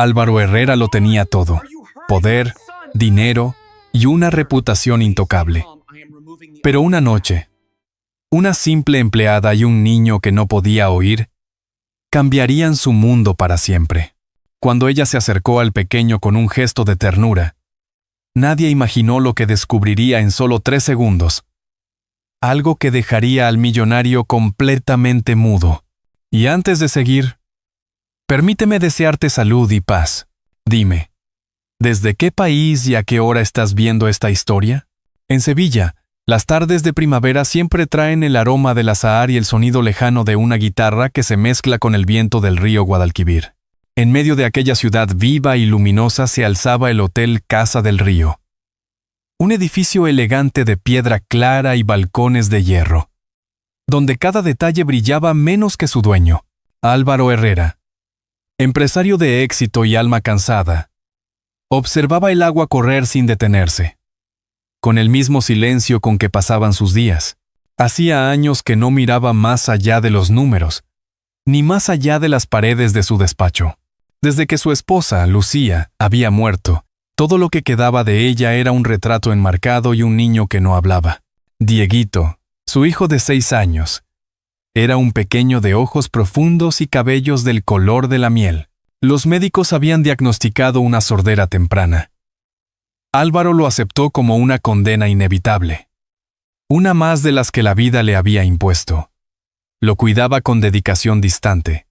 Álvaro Herrera lo tenía todo: poder, dinero y una reputación intocable. Pero una noche, una simple empleada y un niño que no podía oír cambiarían su mundo para siempre. Cuando ella se acercó al pequeño con un gesto de ternura, nadie imaginó lo que descubriría en solo 3 segundos. Algo que dejaría al millonario completamente mudo. Y antes de seguir, permíteme desearte salud y paz. Dime, ¿desde qué país y a qué hora estás viendo esta historia? En Sevilla, las tardes de primavera siempre traen el aroma del azahar y el sonido lejano de una guitarra que se mezcla con el viento del río Guadalquivir. En medio de aquella ciudad viva y luminosa se alzaba el Hotel Casa del Río. Un edificio elegante de piedra clara y balcones de hierro, donde cada detalle brillaba menos que su dueño, Álvaro Herrera. Empresario de éxito y alma cansada, observaba el agua correr sin detenerse, con el mismo silencio con que pasaban sus días. Hacía años que no miraba más allá de los números, ni más allá de las paredes de su despacho. Desde que su esposa, Lucía, había muerto, todo lo que quedaba de ella era un retrato enmarcado y un niño que no hablaba. Dieguito, su hijo de 6 años, era un pequeño de ojos profundos y cabellos del color de la miel. Los médicos habían diagnosticado una sordera temprana. Álvaro lo aceptó como una condena inevitable, una más de las que la vida le había impuesto. Lo cuidaba con dedicación distante,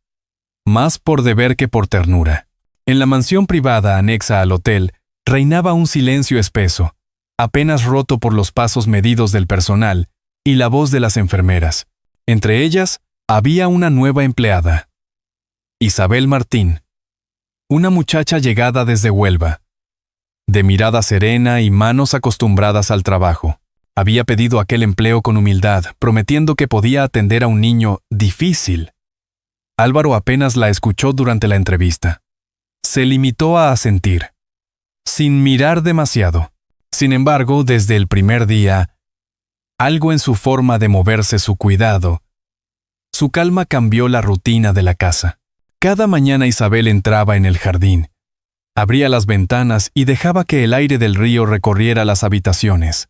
más por deber que por ternura. En la mansión privada anexa al hotel reinaba un silencio espeso, apenas roto por los pasos medidos del personal y la voz de las enfermeras. Entre ellas, había una nueva empleada, Isabel Martín, una muchacha llegada desde Huelva, de mirada serena y manos acostumbradas al trabajo. Había pedido aquel empleo con humildad, prometiendo que podía atender a un niño difícil. Álvaro apenas la escuchó durante la entrevista. Se limitó a asentir, sin mirar demasiado. Sin embargo, desde el primer día, algo en su forma de moverse, su cuidado, su calma cambió la rutina de la casa. Cada mañana Isabel entraba en el jardín, abría las ventanas y dejaba que el aire del río recorriera las habitaciones.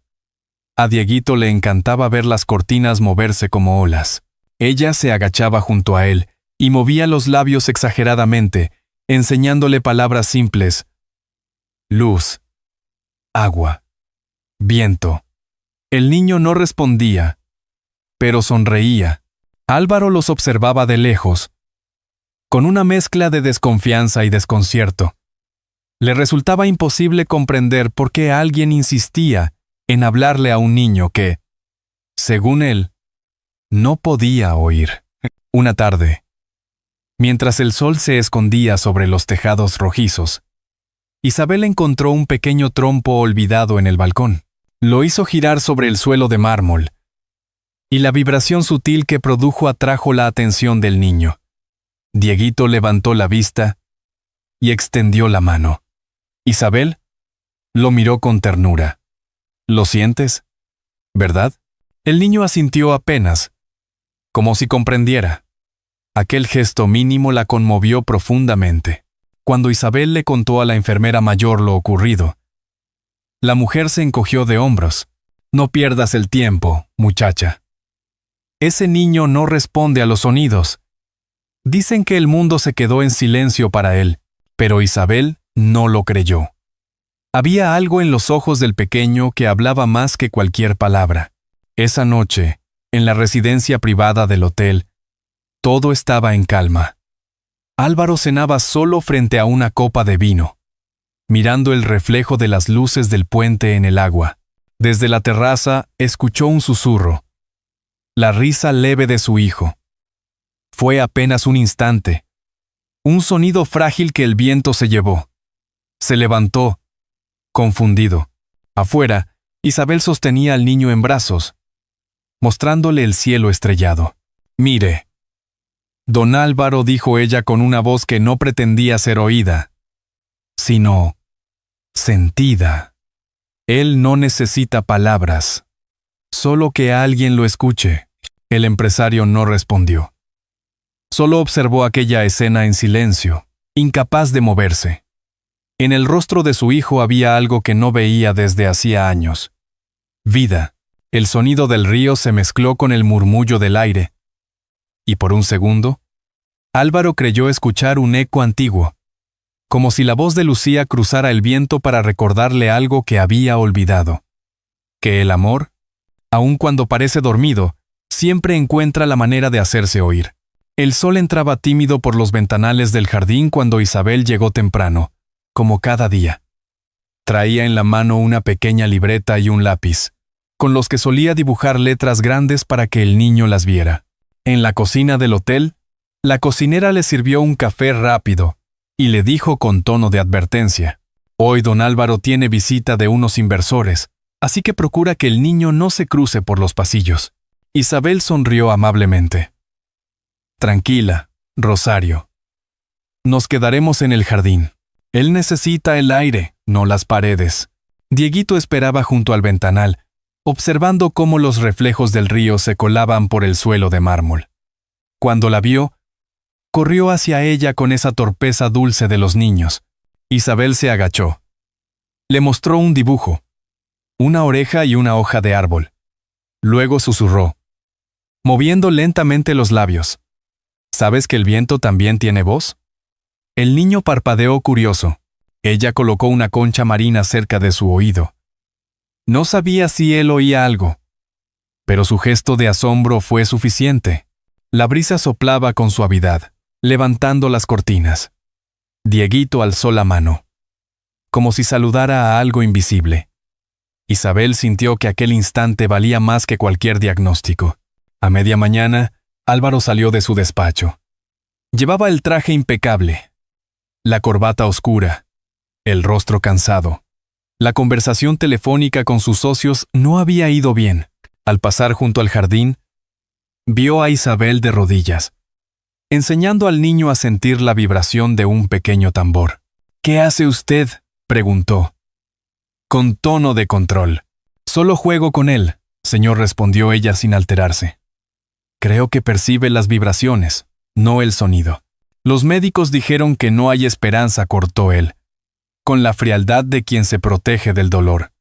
A Dieguito le encantaba ver las cortinas moverse como olas. Ella se agachaba junto a él y movía los labios exageradamente, enseñándole palabras simples: luz, agua, viento. El niño no respondía, pero sonreía. Álvaro los observaba de lejos, con una mezcla de desconfianza y desconcierto. Le resultaba imposible comprender por qué alguien insistía en hablarle a un niño que, según él, no podía oír. Una tarde, mientras el sol se escondía sobre los tejados rojizos, Isabel encontró un pequeño trompo olvidado en el balcón. Lo hizo girar sobre el suelo de mármol, y la vibración sutil que produjo atrajo la atención del niño. Dieguito levantó la vista y extendió la mano. Isabel lo miró con ternura. ¿Lo sientes? ¿Verdad? El niño asintió apenas, como si comprendiera. Aquel gesto mínimo la conmovió profundamente. Cuando Isabel le contó a la enfermera mayor lo ocurrido, la mujer se encogió de hombros. No pierdas el tiempo, muchacha. Ese niño no responde a los sonidos. Dicen que el mundo se quedó en silencio para él, pero Isabel no lo creyó. Había algo en los ojos del pequeño que hablaba más que cualquier palabra. Esa noche, en la residencia privada del hotel, todo estaba en calma. Álvaro cenaba solo frente a una copa de vino, mirando el reflejo de las luces del puente en el agua. Desde la terraza escuchó un susurro, la risa leve de su hijo. Fue apenas un instante, un sonido frágil que el viento se llevó. Se levantó, confundido. Afuera, Isabel sostenía al niño en brazos, mostrándole el cielo estrellado. «Mire, don Álvaro», dijo ella con una voz que no pretendía ser oída, sino sentida. «Él no necesita palabras, solo que alguien lo escuche». El empresario no respondió. Solo observó aquella escena en silencio. incapaz de moverse. En el rostro de su hijo había algo que no veía desde hacía años. Vida. El sonido del río se mezcló con el murmullo del aire. Y por un segundo, Álvaro creyó escuchar un eco antiguo, como si la voz de Lucía cruzara el viento para recordarle algo que había olvidado. Que el amor, aun cuando parece dormido, siempre encuentra la manera de hacerse oír. El sol entraba tímido por los ventanales del jardín cuando Isabel llegó temprano, como cada día. Traía en la mano una pequeña libreta y un lápiz, con los que solía dibujar letras grandes para que el niño las viera. En la cocina del hotel, la cocinera le sirvió un café rápido y le dijo con tono de advertencia: «Hoy don Álvaro tiene visita de unos inversores, así que procura que el niño no se cruce por los pasillos». Isabel sonrió amablemente. «Tranquila, Rosario. Nos quedaremos en el jardín. Él necesita el aire, no las paredes». Dieguito esperaba junto al ventanal, observando cómo los reflejos del río se colaban por el suelo de mármol. Cuando la vio, corrió hacia ella con esa torpeza dulce de los niños. Isabel se agachó. Le mostró un dibujo, una oreja y una hoja de árbol. Luego susurró, moviendo lentamente los labios: «¿Sabes que el viento también tiene voz?». El niño parpadeó curioso. Ella colocó una concha marina cerca de su oído. No sabía si él oía algo, pero su gesto de asombro fue suficiente. La brisa soplaba con suavidad, levantando las cortinas. Dieguito alzó la mano, como si saludara a algo invisible. Isabel sintió que aquel instante valía más que cualquier diagnóstico. A media mañana, Álvaro salió de su despacho. Llevaba el traje impecable, la corbata oscura, el rostro cansado. La conversación telefónica con sus socios no había ido bien. Al pasar junto al jardín, vio a Isabel de rodillas, enseñando al niño a sentir la vibración de un pequeño tambor. «¿Qué hace usted?», preguntó, con tono de control. «Solo juego con él», señor, respondió ella sin alterarse. «Creo que percibe las vibraciones, no el sonido». «Los médicos dijeron que no hay esperanza», cortó él, con la frialdad de quien se protege del dolor.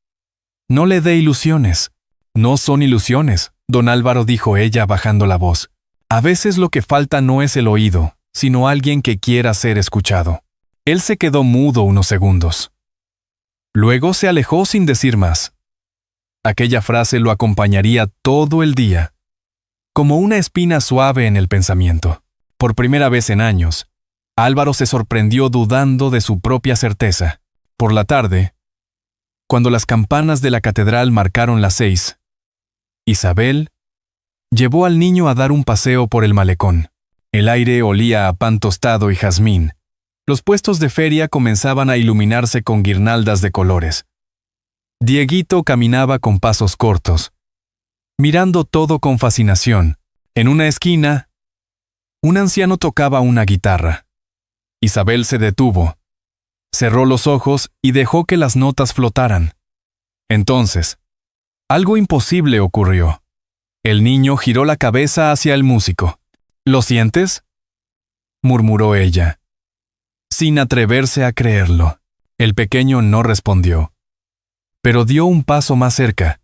«No le dé ilusiones». «No son ilusiones», don Álvaro, dijo ella bajando la voz. «A veces lo que falta no es el oído, sino alguien que quiera ser escuchado». Él se quedó mudo unos segundos. Luego se alejó sin decir más. Aquella frase lo acompañaría todo el día, como una espina suave en el pensamiento. Por primera vez en años, Álvaro se sorprendió dudando de su propia certeza. Por la tarde, cuando las campanas de la catedral marcaron las 6, Isabel llevó al niño a dar un paseo por el malecón. El aire olía a pan tostado y jazmín. Los puestos de feria comenzaban a iluminarse con guirnaldas de colores. Dieguito caminaba con pasos cortos, mirando todo con fascinación. En una esquina, un anciano tocaba una guitarra. Isabel se detuvo, cerró los ojos y dejó que las notas flotaran. Entonces, algo imposible ocurrió. El niño giró la cabeza hacia el músico. «¿Lo sientes?», murmuró ella, sin atreverse a creerlo. El pequeño no respondió, pero dio un paso más cerca,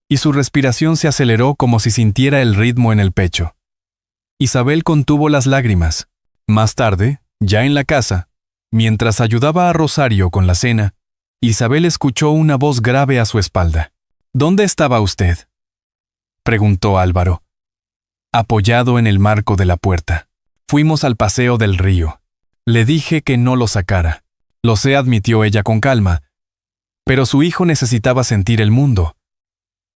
y su respiración se aceleró como si sintiera el ritmo en el pecho. Isabel contuvo las lágrimas. Más tarde, ya en la casa, mientras ayudaba a Rosario con la cena, Isabel escuchó una voz grave a su espalda. «¿Dónde estaba usted?», preguntó Álvaro, apoyado en el marco de la puerta. «Fuimos al paseo del río. Le dije que no lo sacara». «Lo sé», admitió ella con calma, pero su hijo necesitaba sentir el mundo,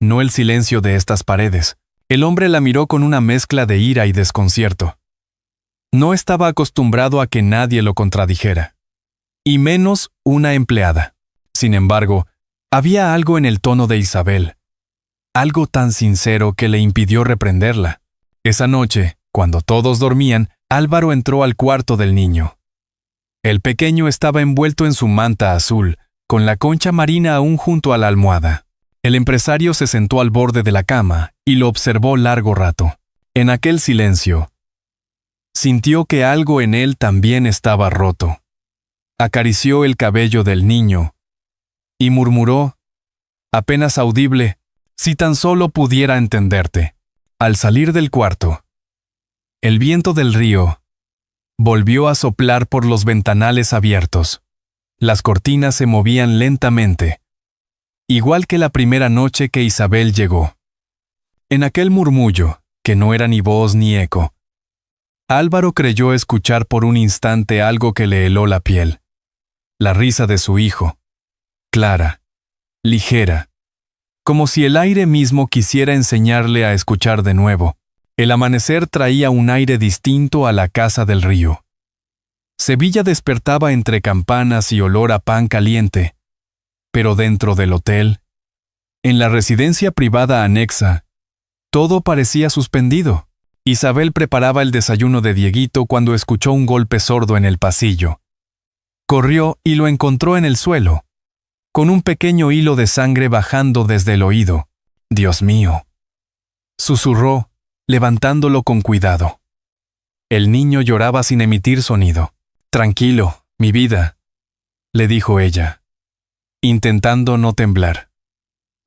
no el silencio de estas paredes. El hombre la miró con una mezcla de ira y desconcierto. No estaba acostumbrado a que nadie lo contradijera, y menos una empleada. Sin embargo, había algo en el tono de Isabel, algo tan sincero que le impidió reprenderla. Esa noche, cuando todos dormían, Álvaro entró al cuarto del niño. El pequeño estaba envuelto en su manta azul, con la concha marina aún junto a la almohada. El empresario se sentó al borde de la cama y lo observó largo rato. En aquel silencio, Sintió que algo en él también estaba roto. Acarició el cabello del niño y murmuró, apenas audible, si tan solo pudiera entenderte. Al salir del cuarto, el viento del río volvió a soplar por los ventanales abiertos. Las cortinas se movían lentamente, igual que la primera noche que Isabel llegó. En aquel murmullo, que no era ni voz ni eco, Álvaro creyó escuchar por un instante algo que le heló la piel. La risa de su hijo, clara, ligera, como si el aire mismo quisiera enseñarle a escuchar de nuevo. El amanecer traía un aire distinto a la casa del río. Sevilla despertaba entre campanas y olor a pan caliente, pero dentro del hotel, en la residencia privada anexa, todo parecía suspendido. Isabel preparaba el desayuno de Dieguito cuando escuchó un golpe sordo en el pasillo. Corrió y lo encontró en el suelo, con un pequeño hilo de sangre bajando desde el oído. «Dios mío», susurró, levantándolo con cuidado. El niño lloraba sin emitir sonido. «Tranquilo, mi vida», le dijo ella, intentando no temblar.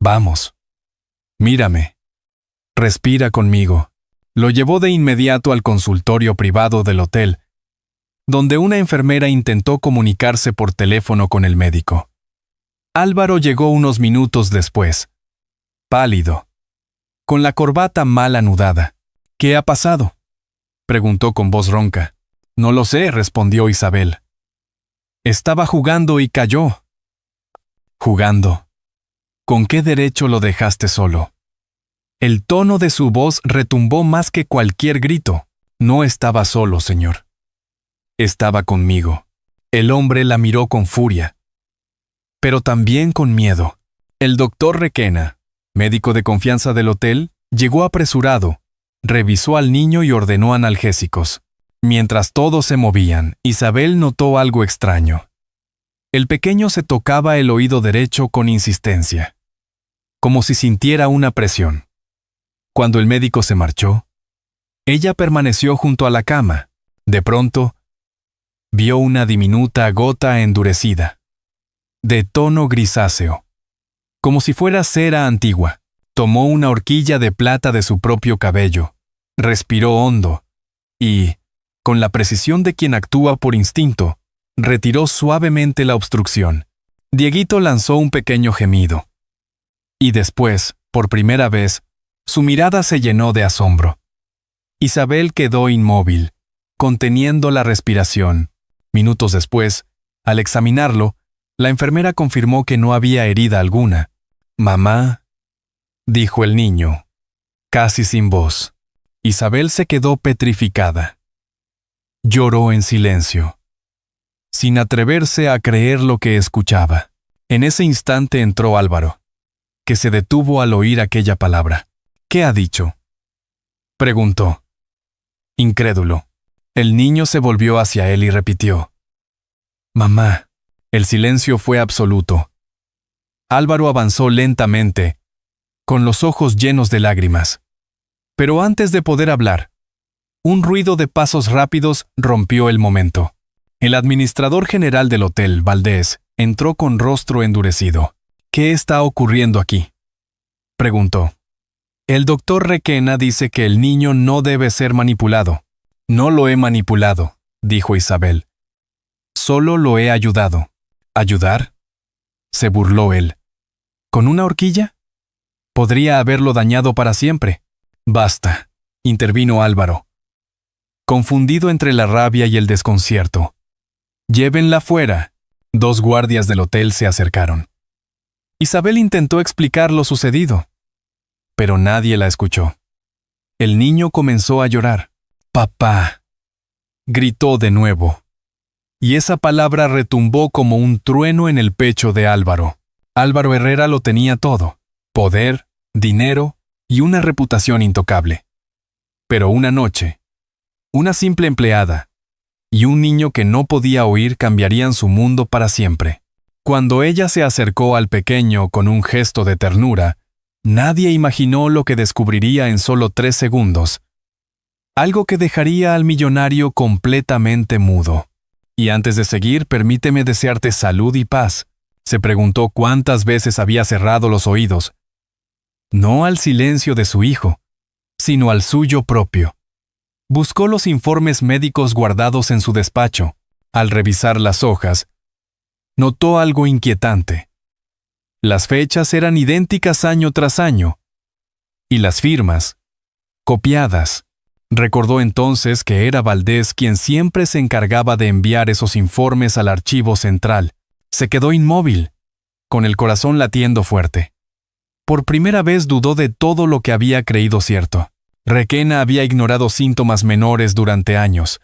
«Vamos. Mírame. Respira conmigo». Lo llevó de inmediato al consultorio privado del hotel, donde una enfermera intentó comunicarse por teléfono con el médico. Álvaro llegó unos minutos después, pálido, con la corbata mal anudada. «¿Qué ha pasado?», preguntó con voz ronca. «No lo sé», respondió Isabel. «Estaba jugando y cayó». «¿Jugando? ¿Con qué derecho lo dejaste solo?». El tono de su voz retumbó más que cualquier grito. «No estaba solo, señor. Estaba conmigo». El hombre la miró con furia, pero también con miedo. El doctor Requena, médico de confianza del hotel, llegó apresurado, revisó al niño y ordenó analgésicos. Mientras todos se movían, Isabel notó algo extraño. El pequeño se tocaba el oído derecho con insistencia, como si sintiera una presión. Cuando el médico se marchó, ella permaneció junto a la cama. De pronto, vio una diminuta gota endurecida, de tono grisáceo, como si fuera cera antigua. Tomó una horquilla de plata de su propio cabello, respiró hondo y, con la precisión de quien actúa por instinto, retiró suavemente la obstrucción. Dieguito lanzó un pequeño gemido. Y después, por primera vez, su mirada se llenó de asombro. Isabel quedó inmóvil, conteniendo la respiración. Minutos después, al examinarlo, la enfermera confirmó que no había herida alguna. «Mamá», dijo el niño, casi sin voz. Isabel se quedó petrificada. Lloró en silencio, sin atreverse a creer lo que escuchaba. En ese instante entró Álvaro, que se detuvo al oír aquella palabra. «¿Qué ha dicho?», preguntó. Incrédulo, el niño se volvió hacia él y repitió: «Mamá». El silencio fue absoluto. Álvaro avanzó lentamente, con los ojos llenos de lágrimas. Pero antes de poder hablar, un ruido de pasos rápidos rompió el momento. El administrador general del hotel, Valdés, entró con rostro endurecido. «¿Qué está ocurriendo aquí?», preguntó. «El doctor Requena dice que el niño no debe ser manipulado». «No lo he manipulado», dijo Isabel. «Solo lo he ayudado». «¿Ayudar?», se burló él. «¿Con una horquilla? Podría haberlo dañado para siempre». «Basta», intervino Álvaro, confundido entre la rabia y el desconcierto. «Llévenla fuera». 2 guardias del hotel se acercaron. Isabel intentó explicar lo sucedido, pero nadie la escuchó. El niño comenzó a llorar. «Papá», gritó de nuevo, y esa palabra retumbó como un trueno en el pecho de Álvaro. Álvaro Herrera lo tenía todo: poder, dinero y una reputación intocable. Pero una noche, una simple empleada y un niño que no podía oír cambiarían su mundo para siempre. Cuando ella se acercó al pequeño con un gesto de ternura, nadie imaginó lo que descubriría en solo 3 segundos. algo que dejaría al millonario completamente mudo. Y antes de seguir, permíteme desearte salud y paz. Se preguntó cuántas veces había cerrado los oídos, no al silencio de su hijo, sino al suyo propio. Buscó los informes médicos guardados en su despacho. Al revisar las hojas, notó algo inquietante. Las fechas eran idénticas año tras año, y las firmas, copiadas. Recordó entonces que era Valdés quien siempre se encargaba de enviar esos informes al archivo central. Se quedó inmóvil, con el corazón latiendo fuerte. Por primera vez dudó de todo lo que había creído cierto. Requena había ignorado síntomas menores durante años,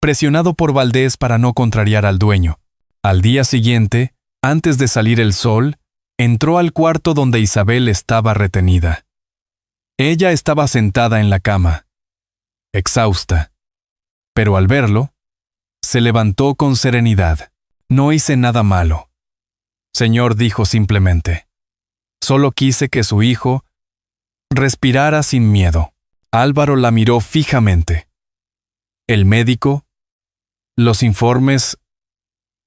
presionado por Valdés para no contrariar al dueño. Al día siguiente, antes de salir el sol, entró al cuarto donde Isabel estaba retenida. Ella estaba sentada en la cama, exhausta. Pero al verlo, se levantó con serenidad. No hice nada malo, señor, dijo simplemente. Solo quise que su hijo respirara sin miedo. Álvaro la miró fijamente. El médico, los informes.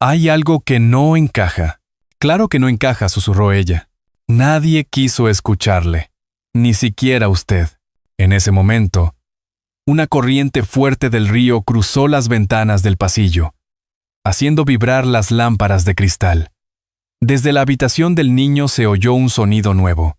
Hay algo que no encaja. Claro que no encaja, susurró ella. Nadie quiso escucharle, ni siquiera usted. En ese momento, una corriente fuerte del río cruzó las ventanas del pasillo, haciendo vibrar las lámparas de cristal. Desde la habitación del niño se oyó un sonido nuevo.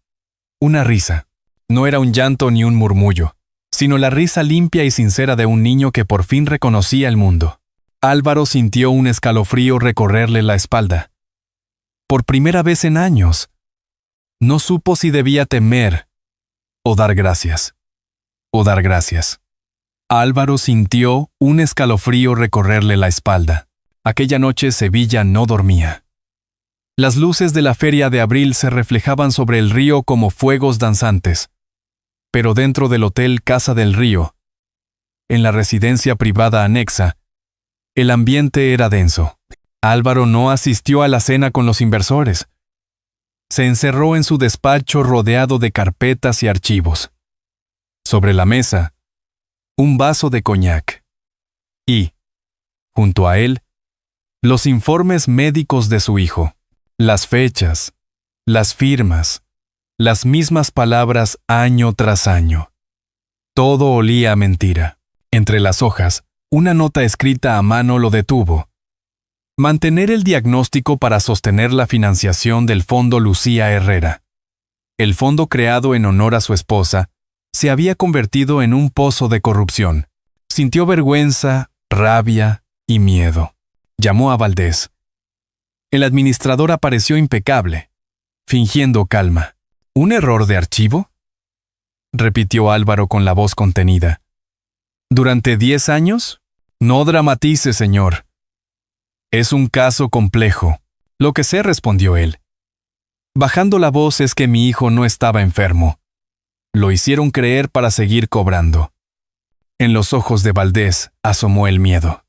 Una risa. No era un llanto ni un murmullo, sino la risa limpia y sincera de un niño que por fin reconocía el mundo. Álvaro sintió un escalofrío recorrerle la espalda. Por primera vez en años, no supo si debía temer o dar gracias. Álvaro sintió un escalofrío recorrerle la espalda. Aquella noche Sevilla no dormía. Las luces de la feria de abril se reflejaban sobre el río como fuegos danzantes. Pero dentro del hotel Casa del Río, en la residencia privada anexa, el ambiente era denso. Álvaro no asistió a la cena con los inversores. Se encerró en su despacho rodeado de carpetas y archivos. Sobre la mesa, un vaso de coñac. Y, junto a él, los informes médicos de su hijo. Las fechas, las firmas, las mismas palabras año tras año. Todo olía a mentira. Entre las hojas, una nota escrita a mano lo detuvo. Mantener el diagnóstico para sostener la financiación del Fondo Lucía Herrera. El fondo creado en honor a su esposa se había convertido en un pozo de corrupción. Sintió vergüenza, rabia y miedo. Llamó a Valdés. El administrador apareció impecable, fingiendo calma. ¿Un error de archivo?, repitió Álvaro con la voz contenida. ¿Durante 10 años? No dramatice, señor. Es un caso complejo. Lo que sé, respondió él. Bajando la voz, es que mi hijo no estaba enfermo. Lo hicieron creer para seguir cobrando. En los ojos de Valdés asomó el miedo.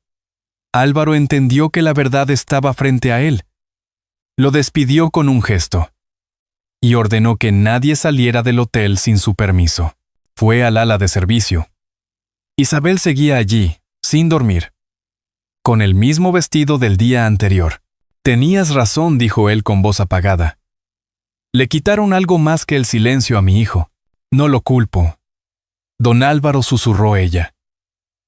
Álvaro entendió que la verdad estaba frente a él. Lo despidió con un gesto y ordenó que nadie saliera del hotel sin su permiso. Fue al ala de servicio. Isabel seguía allí, sin dormir, con el mismo vestido del día anterior. Tenías razón, dijo él con voz apagada. Le quitaron algo más que el silencio a mi hijo. No lo culpo. Don Álvaro, susurró ella.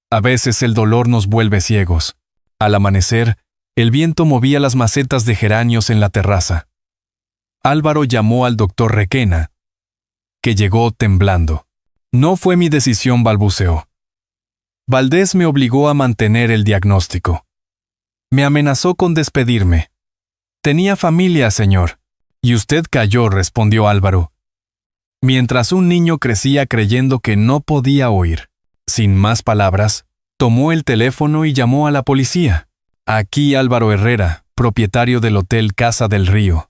A veces el dolor nos vuelve ciegos. Al amanecer, el viento movía las macetas de geranios en la terraza. Álvaro llamó al doctor Requena, que llegó temblando. No fue mi decisión, balbuceó. Valdés me obligó a mantener el diagnóstico. Me amenazó con despedirme. Tenía familia, señor. Y usted cayó, respondió Álvaro. Mientras un niño crecía creyendo que no podía oír. Sin más palabras, tomó el teléfono y llamó a la policía. Aquí Álvaro Herrera, propietario del Hotel Casa del Río.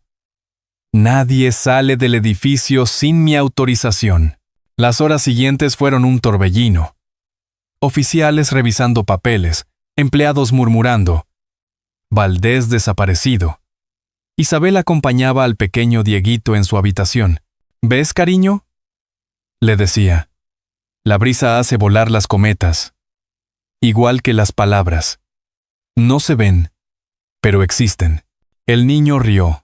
Nadie sale del edificio sin mi autorización. Las horas siguientes fueron un torbellino. Oficiales revisando papeles, empleados murmurando. Valdés desaparecido. Isabel acompañaba al pequeño Dieguito en su habitación. ¿Ves, cariño?, le decía. La brisa hace volar las cometas, igual que las palabras. No se ven, pero existen. El niño rió,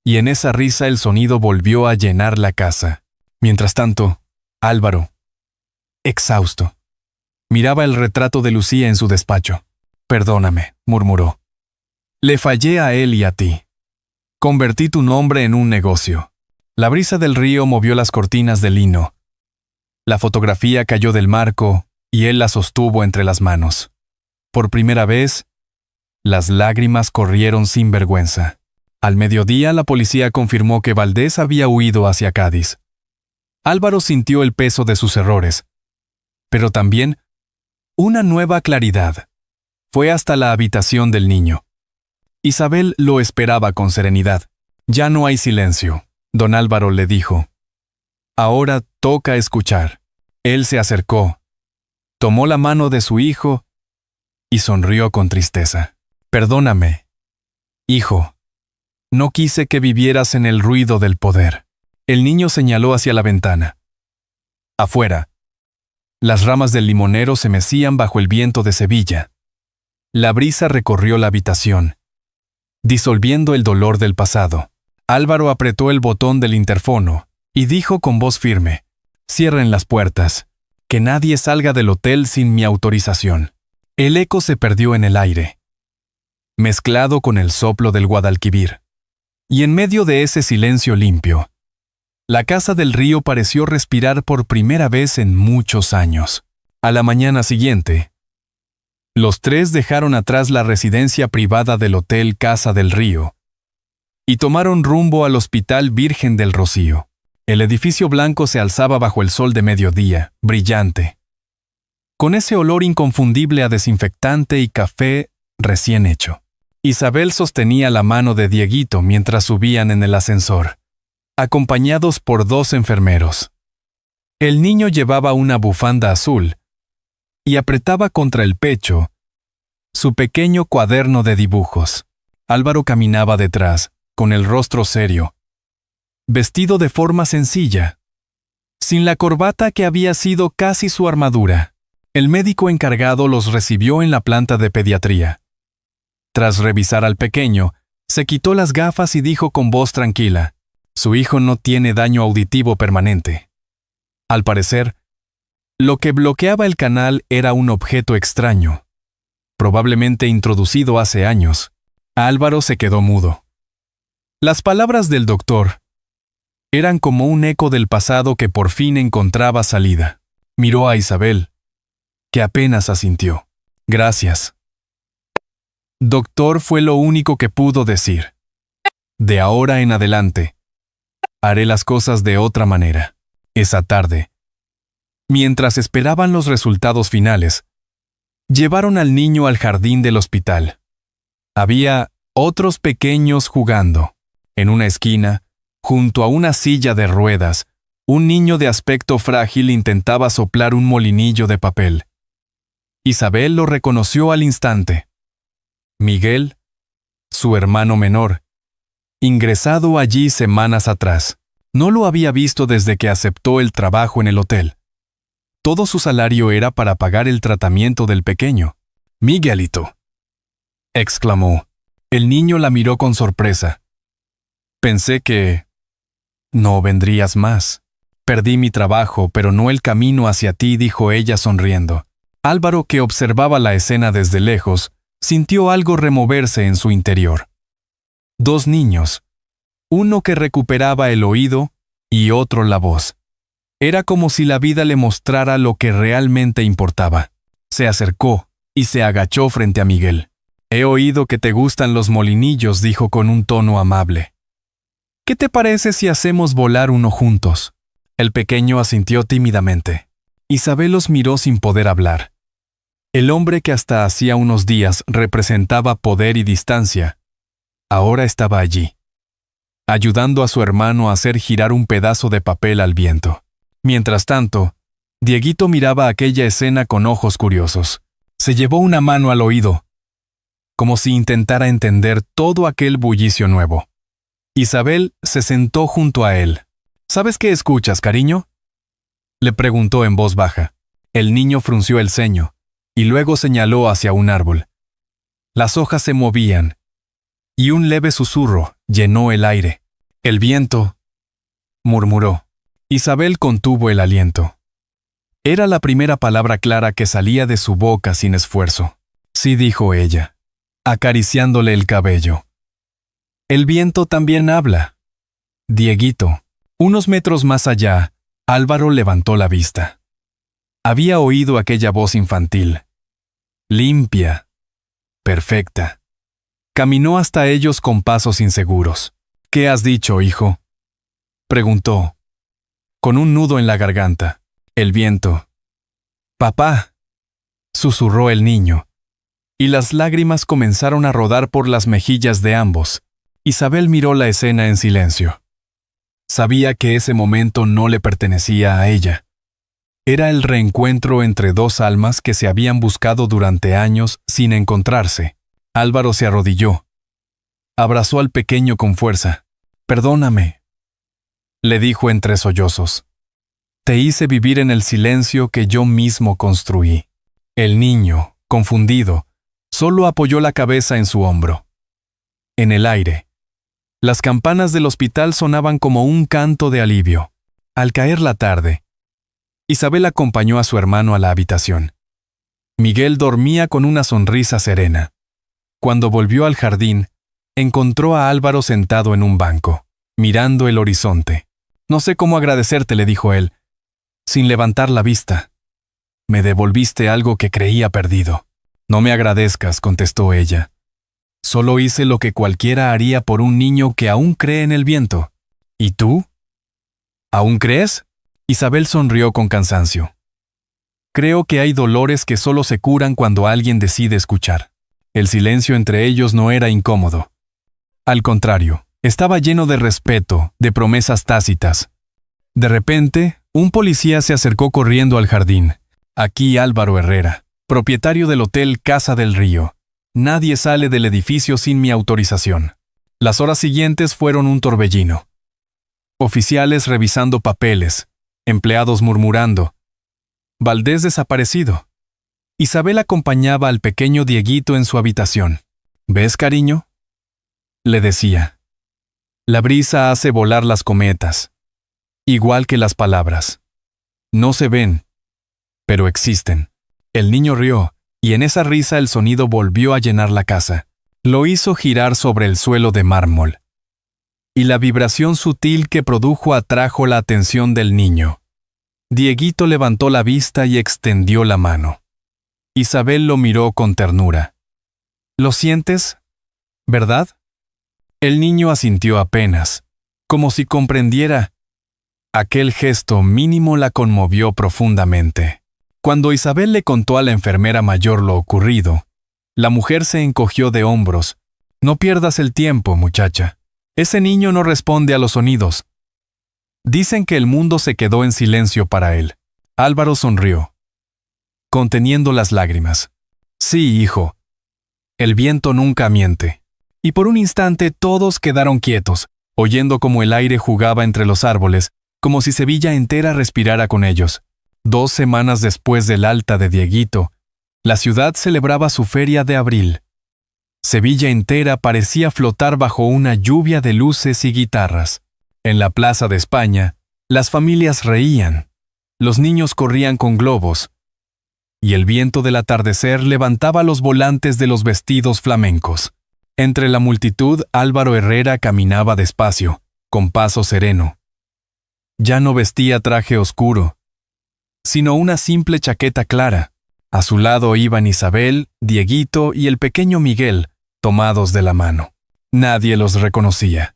y en esa risa el sonido volvió a llenar la casa. Mientras tanto, Álvaro, exhausto, miraba el retrato de Lucía en su despacho. «Perdóname», murmuró. «Le fallé a él y a ti. Convertí tu nombre en un negocio». La brisa del río movió las cortinas de lino. La fotografía cayó del marco y él la sostuvo entre las manos. Por primera vez, las lágrimas corrieron sin vergüenza. Al mediodía, la policía confirmó que Valdés había huido hacia Cádiz. Álvaro sintió el peso de sus errores, pero también una nueva claridad. Fue hasta la habitación del niño. Isabel lo esperaba con serenidad. «Ya no hay silencio», don Álvaro le dijo. «Ahora toca escuchar». Él se acercó, tomó la mano de su hijo y sonrió con tristeza. «Perdóname, hijo. No quise que vivieras en el ruido del poder». El niño señaló hacia la ventana. Afuera, las ramas del limonero se mecían bajo el viento de Sevilla. La brisa recorrió la habitación, disolviendo el dolor del pasado. Álvaro apretó el botón del interfono y dijo con voz firme: «Cierren las puertas, que nadie salga del hotel sin mi autorización». El eco se perdió en el aire, mezclado con el soplo del Guadalquivir. Y en medio de ese silencio limpio, la casa del río pareció respirar por primera vez en muchos años. A la mañana siguiente, los tres dejaron atrás la residencia privada del Hotel Casa del Río y tomaron rumbo al Hospital Virgen del Rocío. El edificio blanco se alzaba bajo el sol de mediodía, brillante, con ese olor inconfundible a desinfectante y café recién hecho. Isabel sostenía la mano de Dieguito mientras subían en el ascensor, acompañados por 2 enfermeros. El niño llevaba una bufanda azul y apretaba contra el pecho su pequeño cuaderno de dibujos. Álvaro caminaba detrás, con el rostro serio, vestido de forma sencilla, sin la corbata que había sido casi su armadura. El médico encargado los recibió en la planta de pediatría. Tras revisar al pequeño, se quitó las gafas y dijo con voz tranquila: «Su hijo no tiene daño auditivo permanente». Al parecer, lo que bloqueaba el canal era un objeto extraño, probablemente introducido hace años. Álvaro se quedó mudo. Las palabras del doctor eran como un eco del pasado que por fin encontraba salida. Miró a Isabel, que apenas asintió. «Gracias, doctor», fue lo único que pudo decir. «De ahora en adelante, haré las cosas de otra manera». Esa tarde, mientras esperaban los resultados finales, llevaron al niño al jardín del hospital. Había otros pequeños jugando. En una esquina, junto a una silla de ruedas, un niño de aspecto frágil intentaba soplar un molinillo de papel. Isabel lo reconoció al instante. Miguel, su hermano menor, ingresado allí semanas atrás. No lo había visto desde que aceptó el trabajo en el hotel. Todo su salario era para pagar el tratamiento del pequeño. «Miguelito», exclamó. El niño la miró con sorpresa. «Pensé que no vendrías más. Perdí mi trabajo, pero no el camino hacia ti», dijo ella sonriendo. Álvaro, que observaba la escena desde lejos, sintió algo removerse en su interior. 2 niños, uno que recuperaba el oído y otro la voz. Era como si la vida le mostrara lo que realmente importaba. Se acercó y se agachó frente a Miguel. «He oído que te gustan los molinillos», dijo con un tono amable. «¿Qué te parece si hacemos volar uno juntos?» El pequeño asintió tímidamente. Isabel los miró sin poder hablar. El hombre que hasta hacía unos días representaba poder y distancia, ahora estaba allí, ayudando a su hermano a hacer girar un pedazo de papel al viento. Mientras tanto, Dieguito miraba aquella escena con ojos curiosos. Se llevó una mano al oído, como si intentara entender todo aquel bullicio nuevo. Isabel se sentó junto a él. «¿Sabes qué escuchas, cariño?». Le preguntó en voz baja. El niño frunció el ceño, y luego señaló hacia un árbol. Las hojas se movían, y un leve susurro llenó el aire. «El viento», murmuró. Isabel contuvo el aliento. Era la primera palabra clara que salía de su boca sin esfuerzo. «Sí», dijo ella, acariciándole el cabello. «El viento también habla». Dieguito. Unos metros más allá, Álvaro levantó la vista. Había oído aquella voz infantil. Limpia. Perfecta. Caminó hasta ellos con pasos inseguros. «¿Qué has dicho, hijo?», preguntó, con un nudo en la garganta. «El viento». «Papá», susurró el niño, y las lágrimas comenzaron a rodar por las mejillas de ambos. Isabel miró la escena en silencio. Sabía que ese momento no le pertenecía a ella. Era el reencuentro entre dos almas que se habían buscado durante años sin encontrarse. Álvaro se arrodilló. Abrazó al pequeño con fuerza. «Perdóname», le dijo entre sollozos. «Te hice vivir en el silencio que yo mismo construí». El niño, confundido, solo apoyó la cabeza en su hombro. En el aire, las campanas del hospital sonaban como un canto de alivio. Al caer la tarde, Isabel acompañó a su hermano a la habitación. Miguel dormía con una sonrisa serena. Cuando volvió al jardín, encontró a Álvaro sentado en un banco, mirando el horizonte. «No sé cómo agradecerte», le dijo él, sin levantar la vista. «Me devolviste algo que creía perdido». «No me agradezcas», contestó ella. «Solo hice lo que cualquiera haría por un niño que aún cree en el viento». «¿Y tú? ¿Aún crees?». Isabel sonrió con cansancio. «Creo que hay dolores que solo se curan cuando alguien decide escuchar». El silencio entre ellos no era incómodo. Al contrario, estaba lleno de respeto, de promesas tácitas. De repente, un policía se acercó corriendo al jardín. «Aquí Álvaro Herrera, propietario del Hotel Casa del Río. Nadie sale del edificio sin mi autorización». Las horas siguientes fueron un torbellino. Oficiales revisando papeles, empleados murmurando. Valdés desaparecido. Isabel acompañaba al pequeño Dieguito en su habitación. «¿Ves, cariño?», le decía. «La brisa hace volar las cometas, igual que las palabras. No se ven, pero existen». El niño rió, y en esa risa el sonido volvió a llenar la casa. Lo hizo girar sobre el suelo de mármol. Y la vibración sutil que produjo atrajo la atención del niño. Dieguito levantó la vista y extendió la mano. Isabel lo miró con ternura. «¿Lo sientes? ¿Verdad?». El niño asintió apenas, como si comprendiera. Aquel gesto mínimo la conmovió profundamente. Cuando Isabel le contó a la enfermera mayor lo ocurrido, la mujer se encogió de hombros. «No pierdas el tiempo, muchacha. Ese niño no responde a los sonidos». Dicen que el mundo se quedó en silencio para él. Álvaro sonrió, conteniendo las lágrimas. «Sí, hijo. El viento nunca miente». Y por un instante todos quedaron quietos, oyendo cómo el aire jugaba entre los árboles, como si Sevilla entera respirara con ellos. 2 semanas después del alta de Dieguito, la ciudad celebraba su feria de abril. Sevilla entera parecía flotar bajo una lluvia de luces y guitarras. En la Plaza de España, las familias reían, los niños corrían con globos, y el viento del atardecer levantaba los volantes de los vestidos flamencos. Entre la multitud, Álvaro Herrera caminaba despacio, con paso sereno. Ya no vestía traje oscuro, sino una simple chaqueta clara. A su lado iban Isabel, Dieguito y el pequeño Miguel, tomados de la mano. Nadie los reconocía.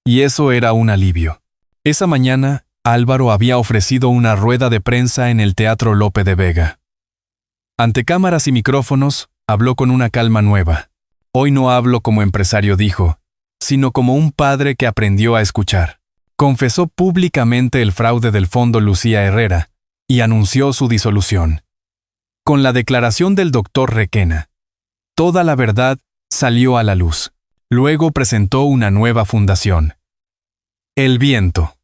Y eso era un alivio. Esa mañana, Álvaro había ofrecido una rueda de prensa en el Teatro Lope de Vega. Ante cámaras y micrófonos, habló con una calma nueva. «Hoy no hablo como empresario», dijo, «sino como un padre que aprendió a escuchar». Confesó públicamente el fraude del Fondo Lucía Herrera y anunció su disolución. Con la declaración del doctor Requena, toda la verdad salió a la luz. Luego presentó una nueva fundación. El Viento.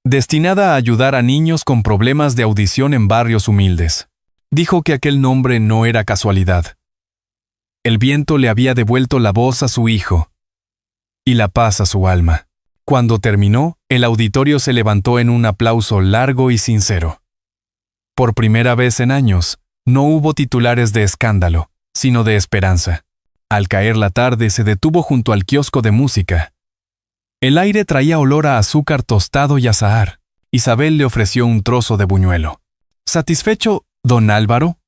destinada a ayudar a niños con problemas de audición en barrios humildes. Dijo que aquel nombre no era casualidad. El viento le había devuelto la voz a su hijo y la paz a su alma. Cuando terminó, el auditorio se levantó en un aplauso largo y sincero. Por primera vez en años, no hubo titulares de escándalo, sino de esperanza. Al caer la tarde se detuvo junto al kiosco de música. El aire traía olor a azúcar tostado y azahar. Isabel le ofreció un trozo de buñuelo. ¿Satisfecho, don Álvaro?,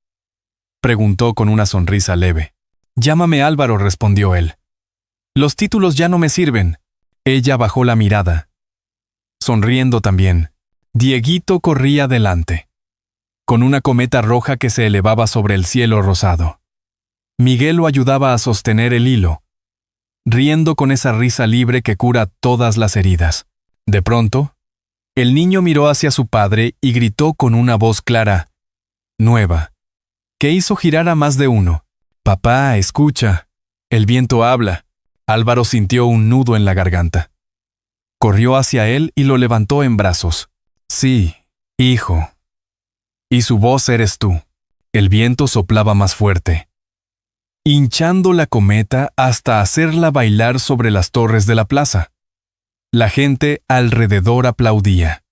preguntó con una sonrisa leve. Llámame Álvaro, respondió él. Los títulos ya no me sirven. Ella bajó la mirada. Sonriendo también, Dieguito corría delante, con una cometa roja que se elevaba sobre el cielo rosado. Miguel lo ayudaba a sostener el hilo, riendo con esa risa libre que cura todas las heridas. De pronto, el niño miró hacia su padre y gritó con una voz clara, nueva, que hizo girar a más de uno. «Papá, escucha. El viento habla». Álvaro sintió un nudo en la garganta. Corrió hacia él y lo levantó en brazos. «Sí, hijo. Y su voz eres tú». El viento soplaba más fuerte, hinchando la cometa hasta hacerla bailar sobre las torres de la plaza. La gente alrededor aplaudía.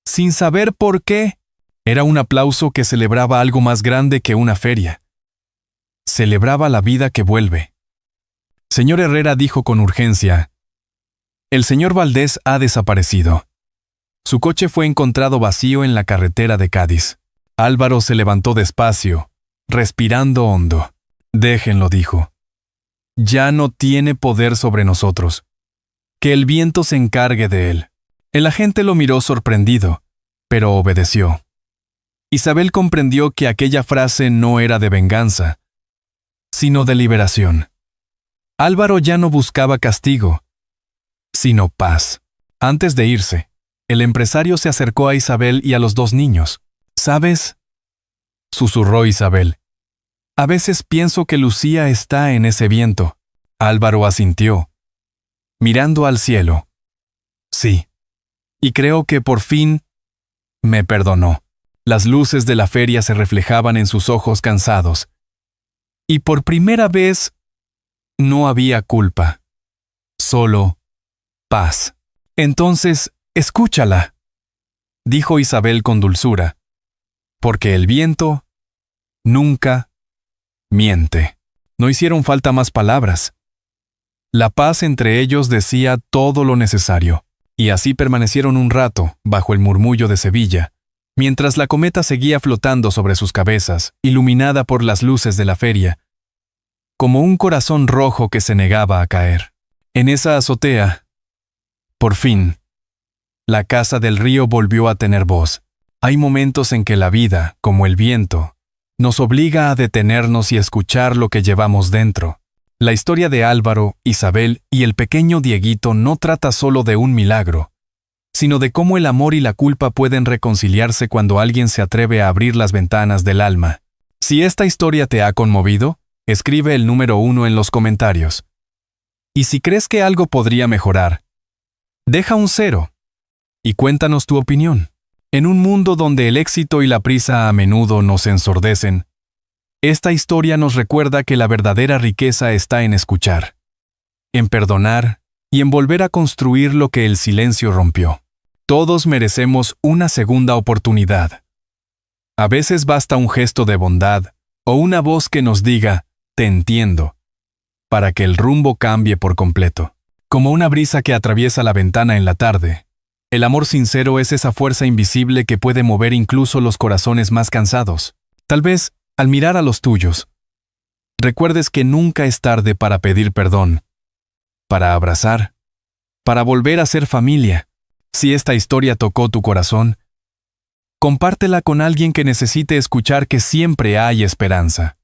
Sin saber por qué, era un aplauso que celebraba algo más grande que una feria. Celebraba la vida que vuelve. Señor Herrera dijo con urgencia, «El señor Valdés ha desaparecido». Su coche fue encontrado vacío en la carretera de Cádiz. Álvaro se levantó despacio, respirando hondo. «Déjenlo», dijo. «Ya no tiene poder sobre nosotros. Que el viento se encargue de él». El agente lo miró sorprendido, pero obedeció. Isabel comprendió que aquella frase no era de venganza, sino de liberación. Álvaro ya no buscaba castigo, sino paz. Antes de irse, el empresario se acercó a Isabel y a los dos niños. «¿Sabes?», susurró Isabel. «A veces pienso que Lucía está en ese viento». Álvaro asintió, mirando al cielo. «Sí. Y creo que por fin me perdonó». Las luces de la feria se reflejaban en sus ojos cansados. Y por primera vez no había culpa, solo paz. «Entonces, escúchala», dijo Isabel con dulzura, «porque el viento nunca miente». No hicieron falta más palabras. La paz entre ellos decía todo lo necesario, y así permanecieron un rato, bajo el murmullo de Sevilla, mientras la cometa seguía flotando sobre sus cabezas, iluminada por las luces de la feria, como un corazón rojo que se negaba a caer. En esa azotea, por fin, la casa del río volvió a tener voz. Hay momentos en que la vida, como el viento, nos obliga a detenernos y escuchar lo que llevamos dentro. La historia de Álvaro, Isabel y el pequeño Dieguito no trata solo de un milagro, sino de cómo el amor y la culpa pueden reconciliarse cuando alguien se atreve a abrir las ventanas del alma. Si esta historia te ha conmovido, escribe el número 1 en los comentarios. Y si crees que algo podría mejorar, deja un 0 y cuéntanos tu opinión. En un mundo donde el éxito y la prisa a menudo nos ensordecen, esta historia nos recuerda que la verdadera riqueza está en escuchar, en perdonar y en volver a construir lo que el silencio rompió. Todos merecemos una segunda oportunidad. A veces basta un gesto de bondad o una voz que nos diga, «Te entiendo», para que el rumbo cambie por completo. Como una brisa que atraviesa la ventana en la tarde, el amor sincero es esa fuerza invisible que puede mover incluso los corazones más cansados. Tal vez, al mirar a los tuyos, recuerdes que nunca es tarde para pedir perdón, para abrazar, para volver a ser familia. Si esta historia tocó tu corazón, compártela con alguien que necesite escuchar que siempre hay esperanza.